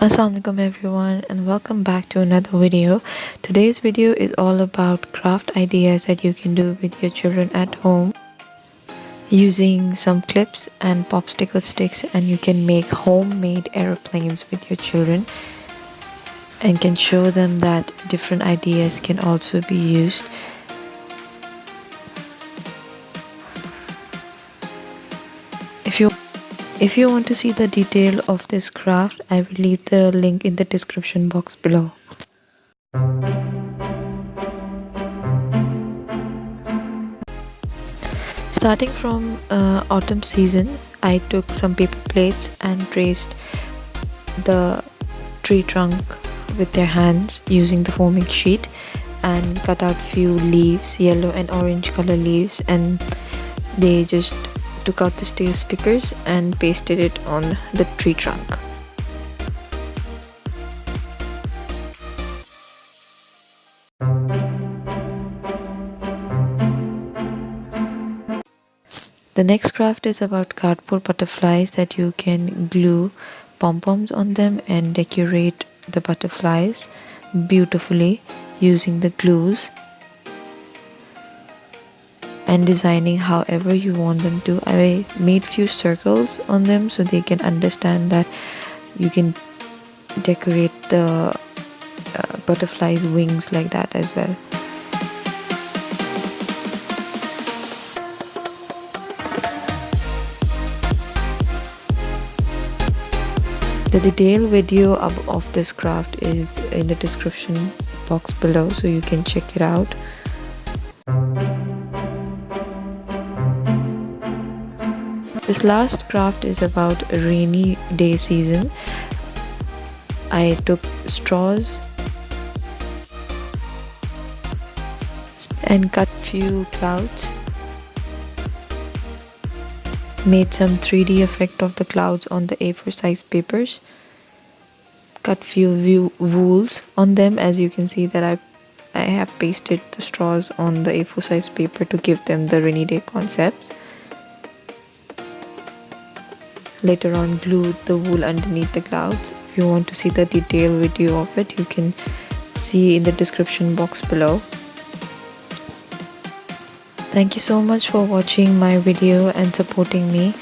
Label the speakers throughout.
Speaker 1: Assalamualaikum everyone, and welcome back to another video. Today's video is all about craft ideas that you can do with your children at home using some clips and popsicle sticks, and you can make homemade aeroplanes with your children and can show them that different ideas can also be used. If you want to see the detail of this craft, I will leave the link in the description box below. Starting from autumn season, I took some paper plates and traced the tree trunk with their hands using the foaming sheet and cut out few leaves, yellow and orange color leaves, and they just took out the steel stickers and pasted it on the tree trunk. The next craft is about cardboard butterflies that you can glue pom-poms on them and decorate the butterflies beautifully using the glues and designing however you want them to. I made few circles on them so they can understand that you can decorate the butterflies' wings like that as well. The detailed video of this craft is in the description box below, so you can check it out. This last craft is about a rainy day season. I took straws and cut few clouds. Made some 3D effect of the clouds on the A4 size papers. Cut few wools on them. As you can see that I have pasted the straws on the A4 size paper to give them the rainy day concepts. Later on glued the wool underneath the clouds. If you want to see the detailed video of it, you can see in the description box below. Thank you so much for watching my video and supporting me.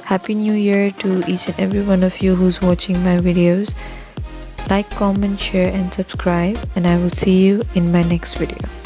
Speaker 1: Happy New Year to each and every one of you who's watching my videos. Like, comment, share and subscribe, and I will see you in my next video.